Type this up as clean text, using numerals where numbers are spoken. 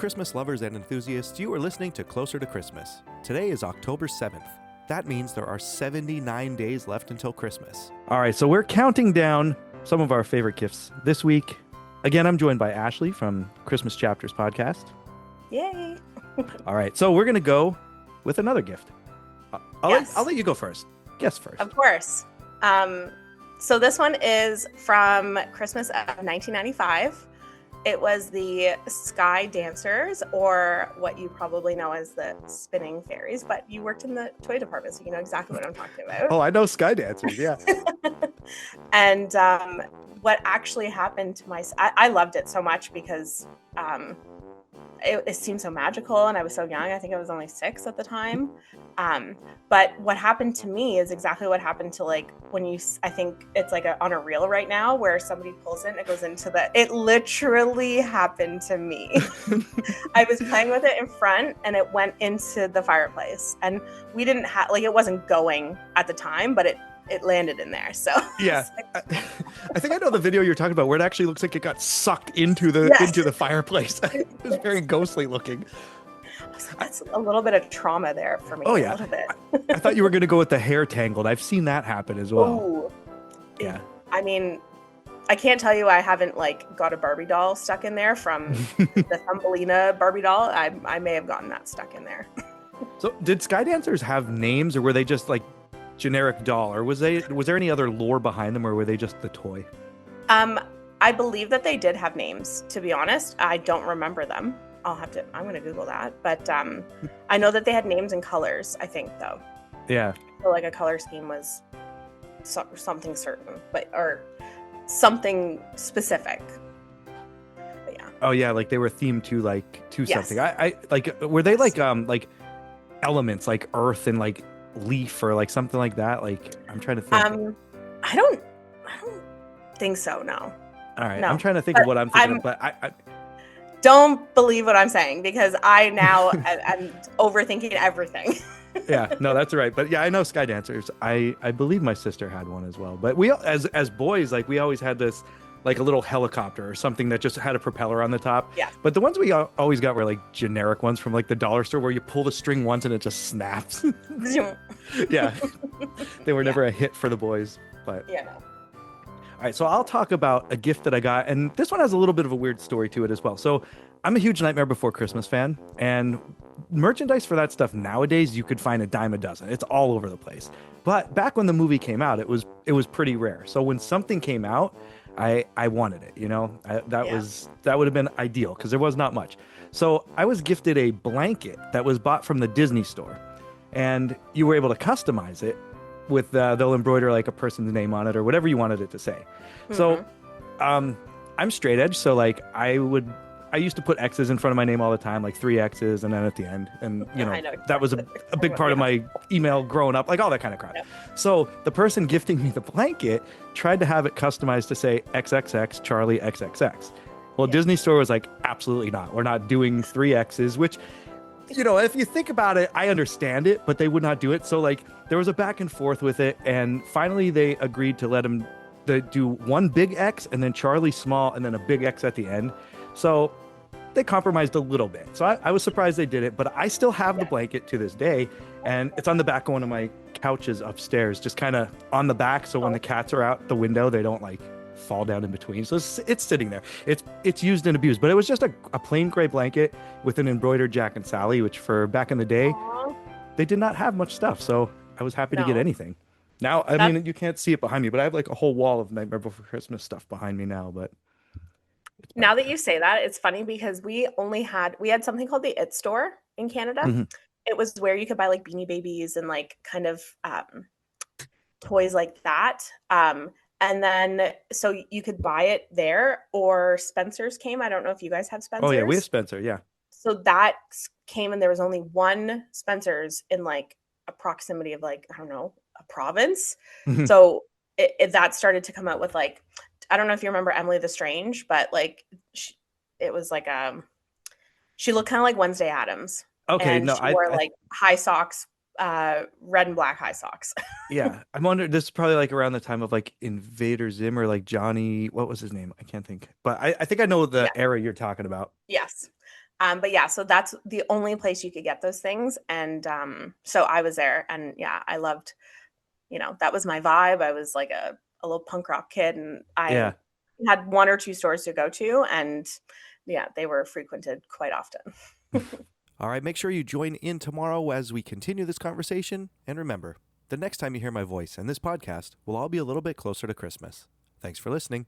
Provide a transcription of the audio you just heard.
Christmas lovers and enthusiasts, you are listening to Closer to Christmas. Today is October 7th. That means there are 79 days left until Christmas. All right, so we're counting down some of our favorite gifts this week. Again, I'm joined by Ashley from Christmas Chapters podcast. Yay! All right, so we're going to go with another gift. I'll let you go first. Guess first. Of course. So this one is from Christmas of 1995. It was the Sky Dancers, or what you probably know as the Spinning Fairies, but you worked in the toy department, so you know exactly what I'm talking about. Oh, I know Sky Dancers, yeah. And what actually happened to I loved it so much because it seemed so magical, and I was so young. I think I was only 6 at the time. But what happened to me is exactly what happened to, like, when I think it's like on a reel right now where somebody pulls it and it goes into it literally happened to me. I was playing with it in front and it went into the fireplace, and we didn't have, like, it wasn't going at the time, but it landed in there. So yeah, I think I know the video you're talking about where it actually looks like it got sucked into the fireplace. It was very ghostly looking. That's a little bit of trauma there for me. Oh yeah, a little bit. I thought you were going to go with the hair tangled. I've seen that happen as well. Ooh. Yeah. I mean, I can't tell you I haven't, like, got a Barbie doll stuck in there from the Thumbelina Barbie doll. I may have gotten that stuck in there. So did Sky Dancers have names, or were they just like generic doll, or was there any other lore behind them, or were they just the toy? I believe that they did have names, to be honest. I don't remember them. I'm going to Google that. But I know that they had names and colors, I think, though. Yeah. So, like, a color scheme was something certain, or something specific. But yeah. Oh yeah, like they were themed to Yes. something. I like, were they like elements like earth and like leaf or like something like that? Like, I'm trying to think. I don't think so, no. All right, No. I'm trying to think of what I'm thinking of, but I Don't believe what I'm saying, because I now I'm overthinking everything. yeah, no, that's right. But yeah, I know Sky Dancers. I believe my sister had one as well. But we, as boys, like, we always had this, like, a little helicopter or something that just had a propeller on the top. Yeah. But the ones we always got were like generic ones from like the dollar store where you pull the string once and it just snaps. Yeah. They were never a hit for the boys. But Yeah, no. all right, so I'll talk about a gift that I got, and this one has a little bit of a weird story to it as well. So I'm a huge Nightmare Before Christmas fan, and merchandise for that stuff nowadays, you could find a dime a dozen. It's all over the place. But back when the movie came out, it was pretty rare. So when something came out, I wanted it, you know. That would have been ideal because there was not much. So I was gifted a blanket that was bought from the Disney store, and you were able to customize it with they'll embroider like a person's name on it or whatever you wanted it to say. Mm-hmm. So I'm straight edge, so like I used to put X's in front of my name all the time, like 3 X's and then at the end, and you know that was a big part of my email growing up, like all that kind of crap. Yeah. So the person gifting me the blanket tried to have it customized to say XXX Charlie XXX. Well, Disney Store was like, absolutely not. We're not doing 3 X's, which, you know, if you think about it, I understand it, but they would not do it. So like there was a back and forth with it, and finally they agreed to let him do one big X and then Charlie small and then a big X at the end. So they compromised a little bit. So I was surprised they did it, but I still have the blanket to this day, and it's on the back of one of my couches upstairs, just kind of on the back, so when the cats are out the window, they don't like fall down in between. So it's sitting there. It's used and abused, but it was just a plain gray blanket with an embroidered Jack and Sally, which for back in the day, they did not have much stuff. So I was happy to get anything. Now, I mean, you can't see it behind me, but I have like a whole wall of Nightmare Before Christmas stuff behind me now. But Now that you say that, it's funny because we had something called the It Store in Canada. Mm-hmm. It was where you could buy like Beanie Babies and like kind of toys like that. And then so you could buy it there, or Spencer's came. I don't know if you guys have Spencer's. Oh yeah, we have Spencer. Yeah. So that came, and there was only one Spencer's in like a proximity of, like, I don't know, a province. Mhm. So that started to come out with, like, I don't know if you remember Emily the Strange, but like it was like she looked kind of like Wednesday Addams. Okay, and no, she wore like high socks, red and black high socks. yeah, I'm wondering. This is probably like around the time of like Invader Zim or like Johnny. What was his name? I can't think. But I think I know the era you're talking about. Yes. But yeah, so that's the only place you could get those things. And so I was there, and yeah, I loved, that was my vibe. I was like a little punk rock kid, and I Yeah. had one or two stores to go to, and yeah, they were frequented quite often. All right, make sure you join in tomorrow as we continue this conversation. And remember, the next time you hear my voice and this podcast, we'll all be a little bit closer to Christmas. Thanks for listening.